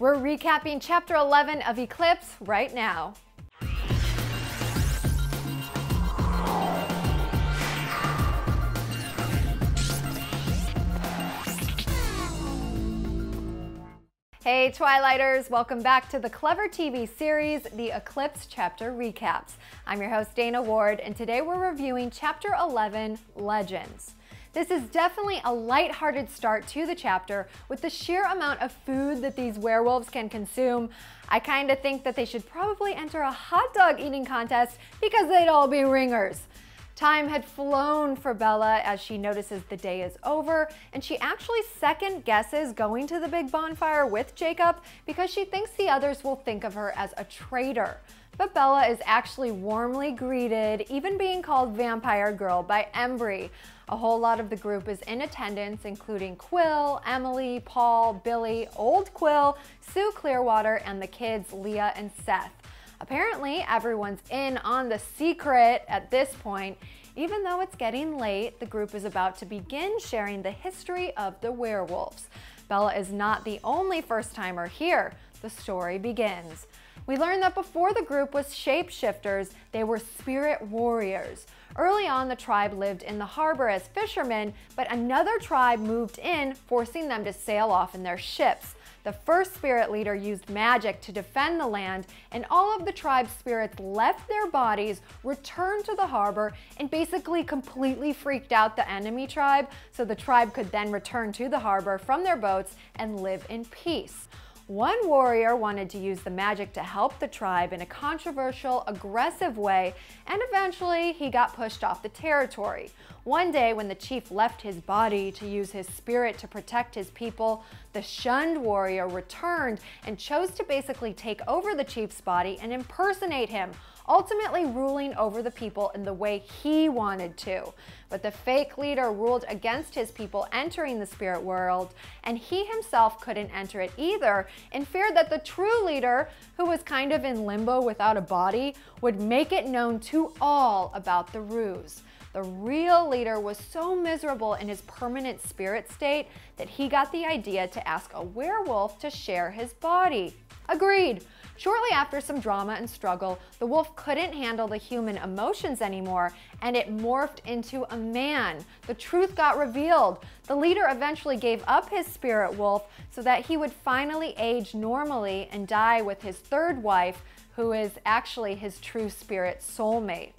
We're recapping Chapter 11 of Eclipse right now. Hey Twilighters, welcome back to the clever TV series, the Eclipse Chapter Recaps. I'm your host Dana Ward, and today we're reviewing Chapter 11, Legends. This is definitely a lighthearted start to the chapter. With the sheer amount of food that these werewolves can consume, I kind of think that they should probably enter a hot dog eating contest because they'd all be ringers. Time had flown for Bella as she notices the day is over, and she actually second guesses going to the big bonfire with Jacob because she thinks the others will think of her as a traitor. But Bella is actually warmly greeted, even being called Vampire Girl by Embry. A whole lot of the group is in attendance, including Quil, Emily, Paul, Billy, Old Quil, Sue Clearwater, and the kids Leah and Seth. Apparently, everyone's in on the secret at this point. Even though it's getting late, the group is about to begin sharing the history of the werewolves. Bella is not the only first-timer here. The story begins. We learn that before the group was shapeshifters, they were spirit warriors. Early on, the tribe lived in the harbor as fishermen, but another tribe moved in, forcing them to sail off in their ships. The first spirit leader used magic to defend the land, and all of the tribe's spirits left their bodies, returned to the harbor, and basically completely freaked out the enemy tribe, so the tribe could then return to the harbor from their boats and live in peace. One warrior wanted to use the magic to help the tribe in a controversial, aggressive way, and eventually he got pushed off the territory. One day, when the chief left his body to use his spirit to protect his people, the shunned warrior returned and chose to basically take over the chief's body and impersonate him, ultimately ruling over the people in the way he wanted to. But the fake leader ruled against his people entering the spirit world, and he himself couldn't enter it either, and feared that the true leader, who was kind of in limbo without a body, would make it known to all about the ruse. The real leader was so miserable in his permanent spirit state that he got the idea to ask a werewolf to share his body. Agreed. Shortly after some drama and struggle, the wolf couldn't handle the human emotions anymore, and it morphed into a man. The truth got revealed. The leader eventually gave up his spirit wolf so that he would finally age normally and die with his third wife, who is actually his true spirit soulmate.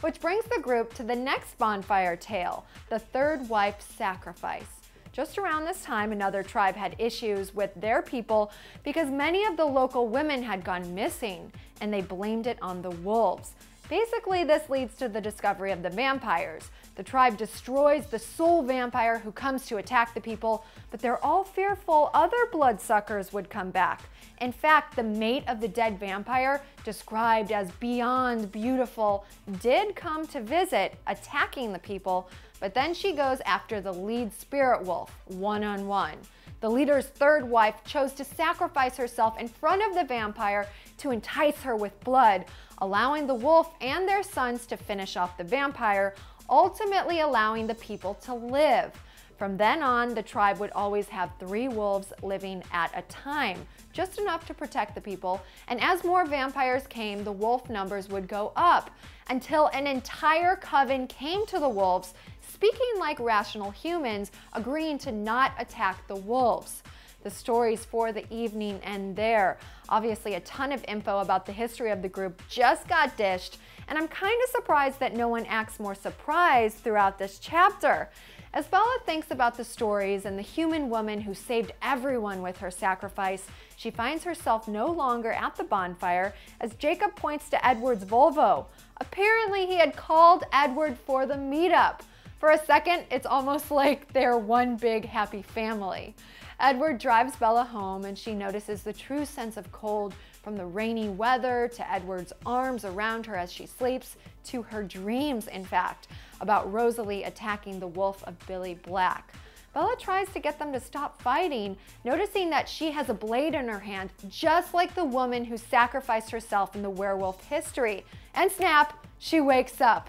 Which brings the group to the next bonfire tale, the third wife's sacrifice. Just around this time, another tribe had issues with their people because many of the local women had gone missing, and they blamed it on the wolves. Basically, this leads to the discovery of the vampires. The tribe destroys the sole vampire who comes to attack the people, but they're all fearful other bloodsuckers would come back. In fact, the mate of the dead vampire, described as beyond beautiful, did come to visit, attacking the people, but then she goes after the lead spirit wolf, one-on-one. The leader's third wife chose to sacrifice herself in front of the vampire to entice her with blood, allowing the wolf and their sons to finish off the vampire, ultimately allowing the people to live. From then on, the tribe would always have 3 wolves living at a time, just enough to protect the people, and as more vampires came, the wolf numbers would go up, until an entire coven came to the wolves, speaking like rational humans, agreeing to not attack the wolves. The stories for the evening end there. Obviously, a ton of info about the history of the group just got dished, and I'm kind of surprised that no one acts more surprised throughout this chapter. As Bella thinks about the stories and the human woman who saved everyone with her sacrifice, she finds herself no longer at the bonfire as Jacob points to Edward's Volvo. Apparently, he had called Edward for the meetup. For a second, it's almost like they're one big happy family. Edward drives Bella home, and she notices the true sense of cold from the rainy weather to Edward's arms around her as she sleeps, to her dreams, in fact, about Rosalie attacking the wolf of Billy Black. Bella tries to get them to stop fighting, noticing that she has a blade in her hand, just like the woman who sacrificed herself in the werewolf history. And snap, she wakes up.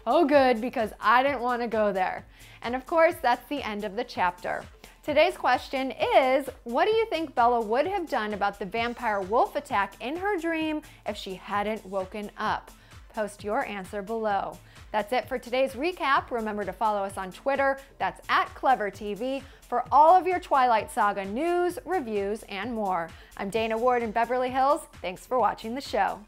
Oh good, because I didn't want to go there. And of course, that's the end of the chapter. Today's question is, what do you think Bella would have done about the vampire wolf attack in her dream if she hadn't woken up? Post your answer below. That's it for today's recap. Remember to follow us on Twitter, that's @CleverTV, for all of your Twilight Saga news, reviews, and more. I'm Dana Ward in Beverly Hills. Thanks for watching the show.